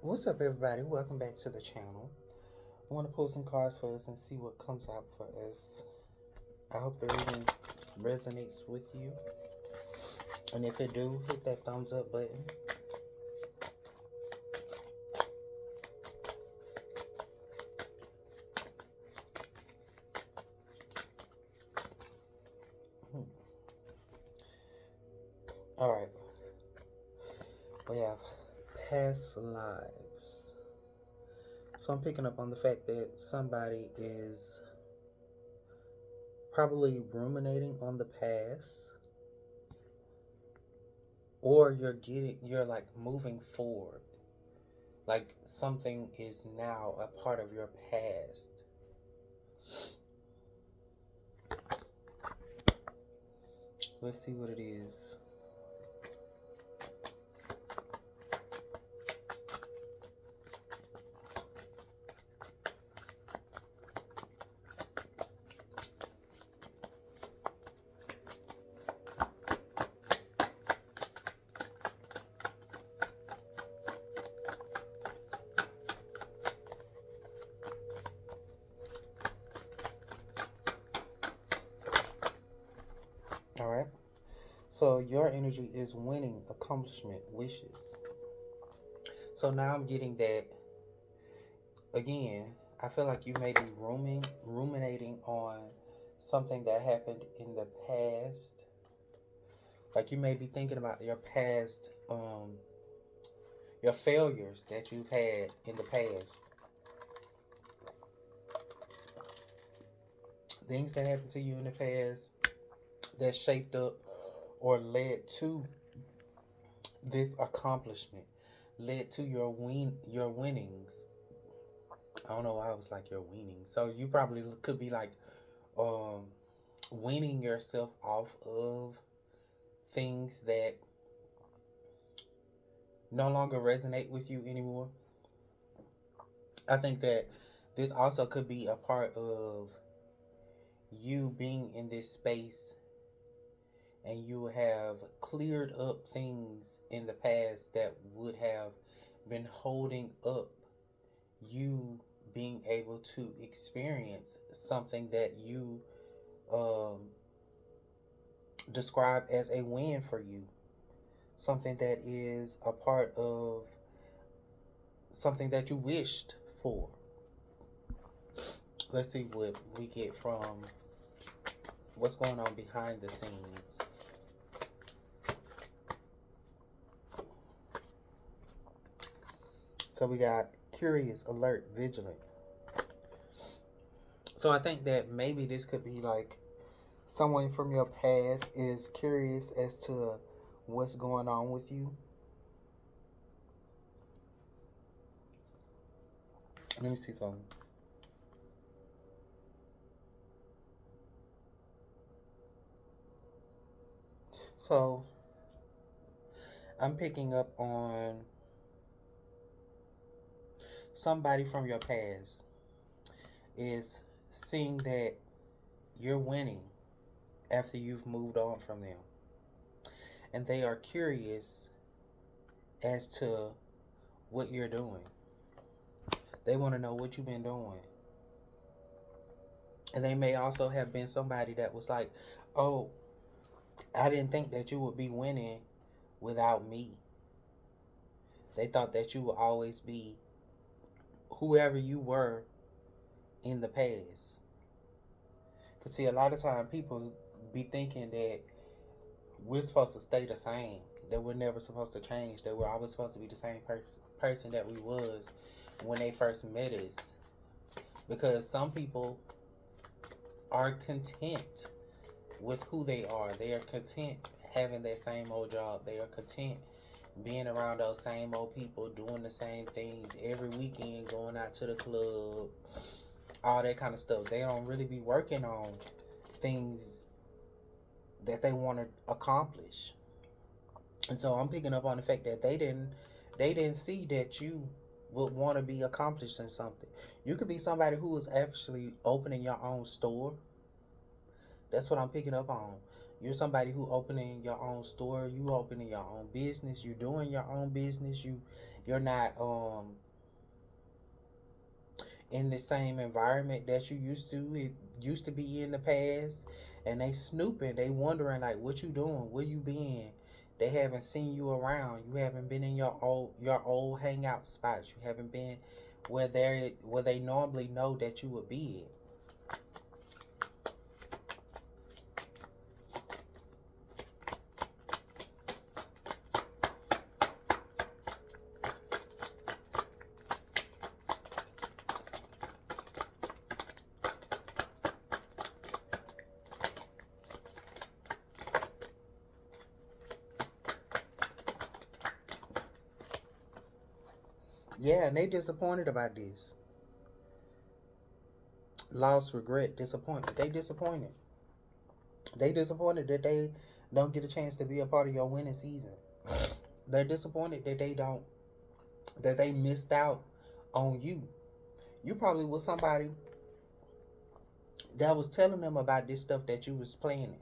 What's up, everybody? Welcome back to the channel. I want to pull some cards for us and see what comes out for us. I hope the reading resonates with you. And if it do, hit that thumbs up button. Alright. We have past lives. So I'm picking up on the fact that somebody is probably ruminating on the past, or you're like moving forward, like something is now a part of your past. Let's see what it is. All right. So your energy is winning, accomplishment, wishes. So now I'm getting that again. I feel like you may be ruminating on something that happened in the past. Like you may be thinking about your past, your failures that you've had in the past, things that happened to you in the past that shaped up or led to this accomplishment, led to your winnings. I don't know why I was like your weaning. So you probably could be like um weaning yourself off of things that no longer resonate with you anymore. I think that this also could be a part of you being in this space and you have cleared up things in the past that would have been holding up you being able to experience something that you um, describe as a win for you, something that is a part of something that you wished for. Let's see what we get from what's going on behind the scenes. So we got curious, alert, vigilant. So I think that maybe this could be like someone from your past is curious as to what's going on with you. Let me see something. So I'm picking up on somebody from your past is seeing that you're winning after you've moved on from them. And they are curious as to what you're doing. They want to know what you've been doing. And they may also have been somebody that was like, oh, I didn't think that you would be winning without me. They thought that you would always be whoever you were in the past. Because, see, a lot of time people be thinking that we're supposed to stay the same, that we're never supposed to change, that we're always supposed to be the same person that we was when they first met us. Because some people are content with who they are. They are content having that same old job. They are content being around those same old people, doing the same things every weekend, going out to the club, all that kind of stuff. They don't really be working on things that they want to accomplish. And so I'm picking up on the fact that they didn't see that you would want to be accomplishing something. You could be somebody who is actually opening your own store. That's what I'm picking up on. You're somebody who opening your own store, you opening your own business, you're doing your own business. You're not in the same environment that you used to. It used to be in the past, and they snooping, they wondering like what you doing, where you been. They haven't seen you around. You haven't been in your old hangout spots. You haven't been where they normally know that you would be. Yeah, and they disappointed about this. Lost, regret, disappointment. They disappointed. They disappointed that they don't get a chance to be a part of your winning season. They're disappointed that they missed out on you. You probably was somebody that was telling them about this stuff that you was planning,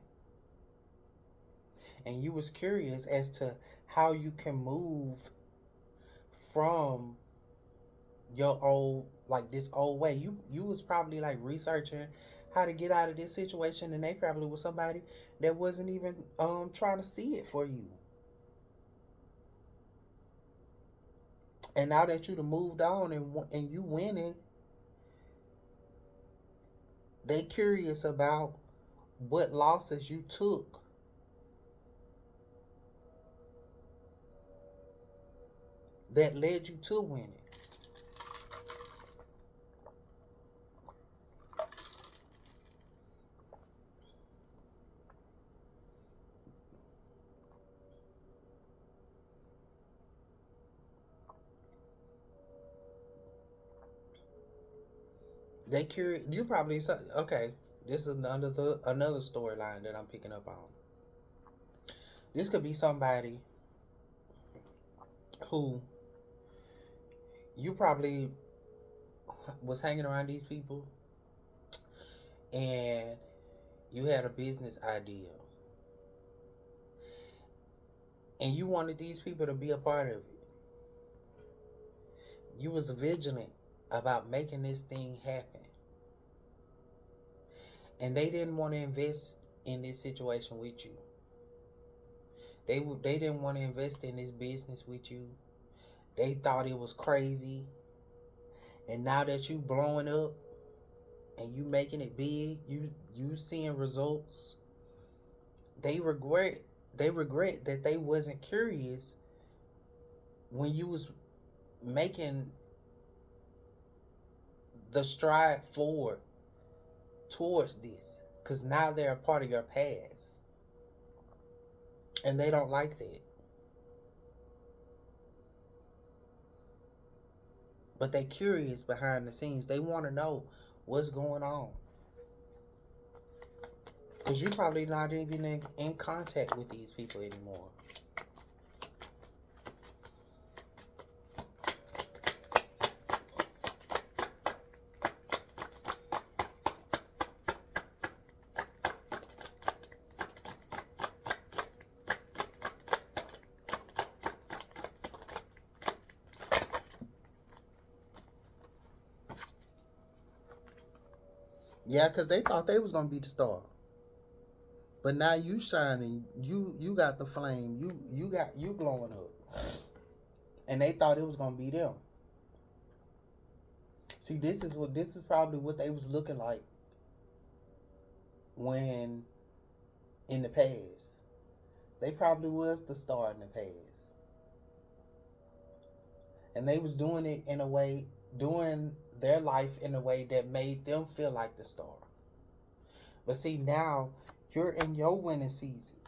and you was curious as to how you can move from your old, like this old way. You was probably like researching how to get out of this situation, and they probably was somebody that wasn't even trying to see it for you. And now that you've moved on and you winning, they curious about what losses you took that led you to winning. They curious. You probably okay. This is another storyline that I'm picking up on. This could be somebody who you probably was hanging around these people, and you had a business idea, and you wanted these people to be a part of it. You was vigilant about making this thing happen, and they didn't want to invest in this situation with you. They didn't want to invest in this business with you. They thought it was crazy. And now that you blowing up and you making it big, you seeing results, they regret they regret that they wasn't curious when you was making the stride forward towards this, because now they're a part of your past, and they don't like that. But they curious behind the scenes. They want to know what's going on, because you're probably not even in contact with these people anymore. Yeah, because they thought they was gonna be the star, but now you shining. You got the flame. You glowing up, and they thought it was gonna be them. See, this is probably what they was looking like when in the past. They probably was the star in the past, and they was doing it in a way, doing their life in a way that made them feel like the star. But see, now you're in your winning season,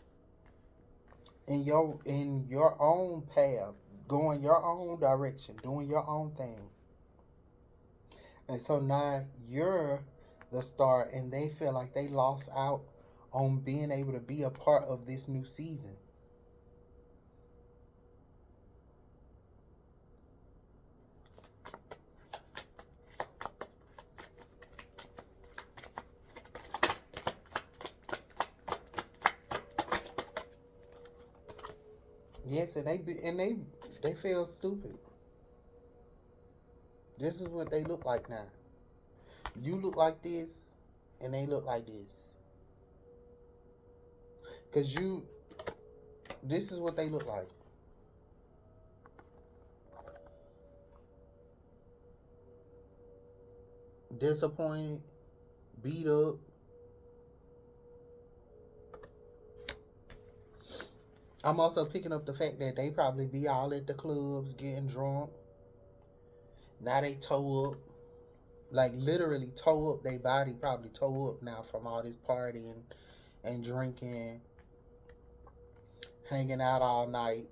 in your own path, going your own direction, doing your own thing. And so now you're the star, and they feel like they lost out on being able to be a part of this new season. Yes, and they feel stupid. This is what they look like now. You look like this, and they look like this. Cause you, this is what they look like. Disappointed, beat up. I'm also picking up the fact that they probably be all at the clubs getting drunk. Now they toe up, like literally toe up. Their body probably toe up now from all this partying and drinking, hanging out all night.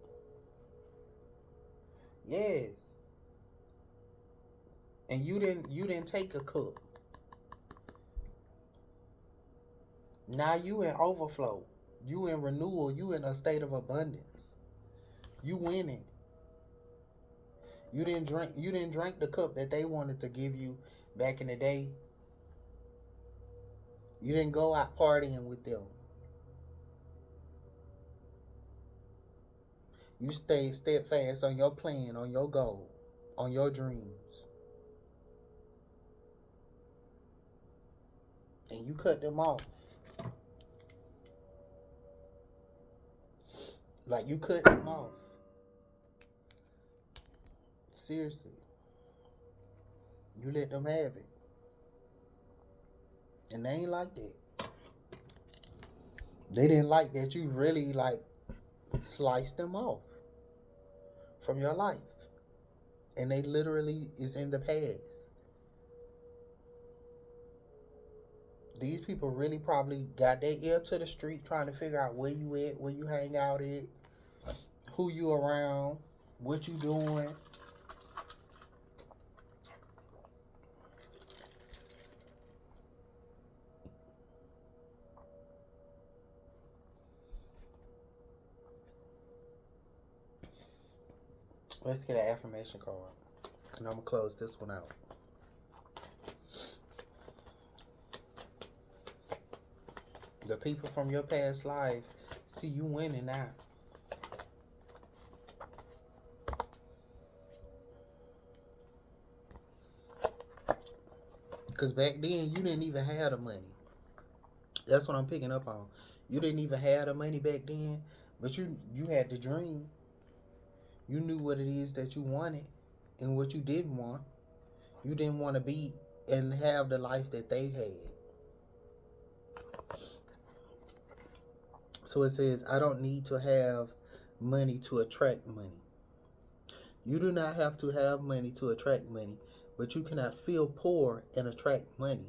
Yes, and you didn't take a cup. Now you in overflow. You in renewal. You in a state of abundance. You winning. You didn't drink the cup that they wanted to give you back in the day. You didn't go out partying with them. You stayed steadfast on your plan, on your goal, on your dreams. And you cut them off. Like you cut them off. Seriously. You let them have it. And they ain't like that. They didn't like that you really like sliced them off from your life. And they literally is in the past. These people really probably got their ear to the street trying to figure out where you at, where you hang out at, who you around, what you doing. Let's get an affirmation card. And I'm going to close this one out. The people from your past life see you winning now. Because back then, you didn't even have the money. That's what I'm picking up on. You didn't even have the money back then, but you had the dream. You knew what it is that you wanted and what you didn't want. You didn't want to be and have the life that they had. So it says, I don't need to have money to attract money. You do not have to have money to attract money, but you cannot feel poor and attract money.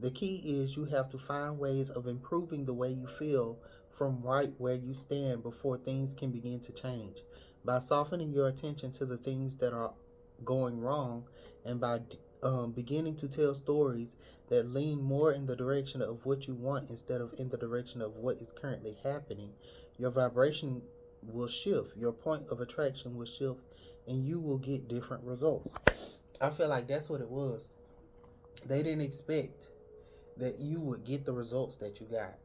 The key is you have to find ways of improving the way you feel from right where you stand before things can begin to change. By softening your attention to the things that are going wrong and by beginning to tell stories that lean more in the direction of what you want instead of in the direction of what is currently happening, your vibration will shift, your point of attraction will shift, and you will get different results. I feel like that's what it was. They didn't expect that you would get the results that you got.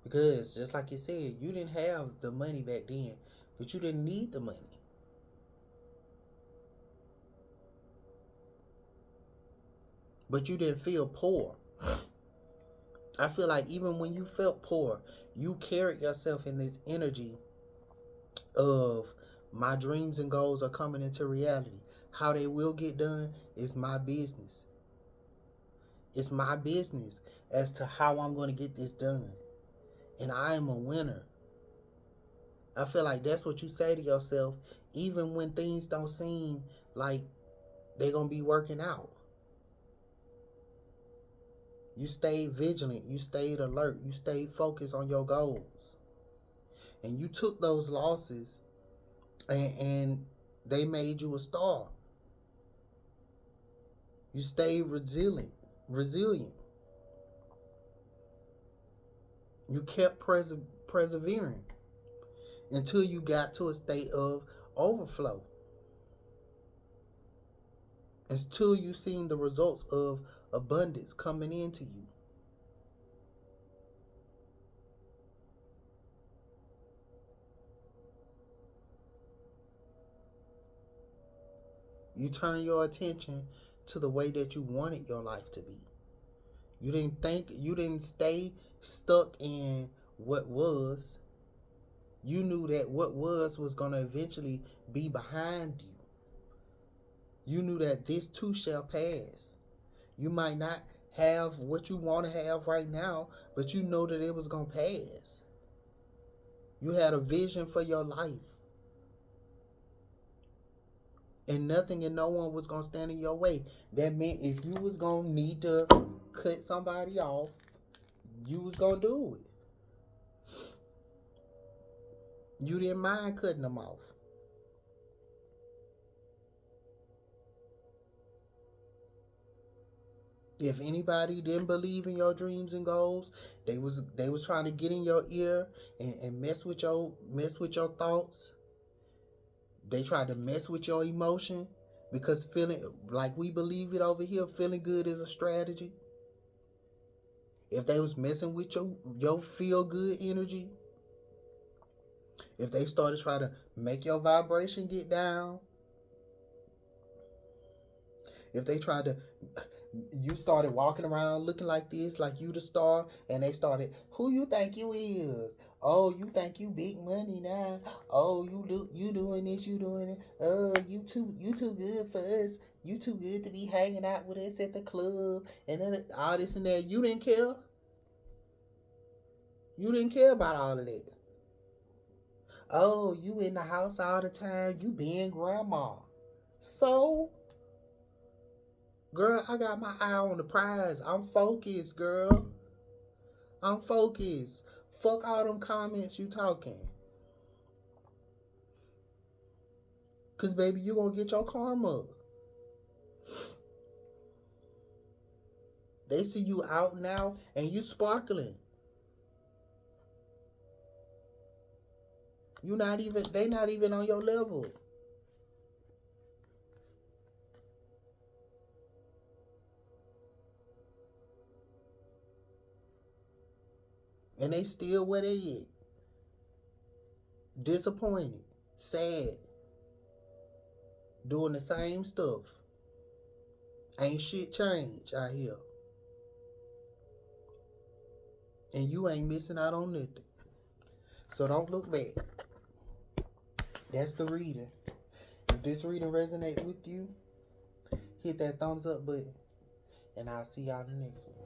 Because, just like you said, you didn't have the money back then, but you didn't need the money. But you didn't feel poor. I feel like even when you felt poor, you carried yourself in this energy of my dreams and goals are coming into reality. How they will get done is my business. It's my business as to how I'm going to get this done. And I am a winner. I feel like that's what you say to yourself, even when things don't seem like they're going to be working out. You stayed vigilant. You stayed alert. You stayed focused on your goals. And you took those losses and they made you a star. You stayed resilient. You kept persevering until you got to a state of overflow. Until you seen the results of abundance coming into you. You turn your attention to the way that you wanted your life to be. You didn't stay stuck in what was. You knew that what was going to eventually be behind you. You knew that this too shall pass. You might not have what you want to have right now, but you know that it was going to pass. You had a vision for your life. And nothing and no one was going to stand in your way. That meant if you was going to need to cut somebody off, you was going to do it. You didn't mind cutting them off. If anybody didn't believe in your dreams and goals, they was trying to get in your ear and mess with your thoughts. They tried to mess with your emotion because feeling like we believe it over here, feeling good is a strategy. If they was messing with your feel good energy, if they started trying to make your vibration get down, if they tried to, you started walking around looking like this, like you the star, and they started, who you think you is? Oh, you think you big money now? Oh, you doing this, you doing it. Oh, you too good for us. You too good to be hanging out with us at the club, and then all this and that. You didn't care. You didn't care about all of that. Oh, you in the house all the time. You being grandma. So, girl, I got my eye on the prize. I'm focused, girl. I'm focused. Fuck all them comments you talking. Cause baby, you gonna get your karma. They see you out now and you sparkling. They not even on your level. And they still where they at. Disappointed. Sad. Doing the same stuff. Ain't shit changed out here. And you ain't missing out on nothing. So don't look back. That's the reading. If this reading resonates with you, hit that thumbs up button. And I'll see y'all in the next one.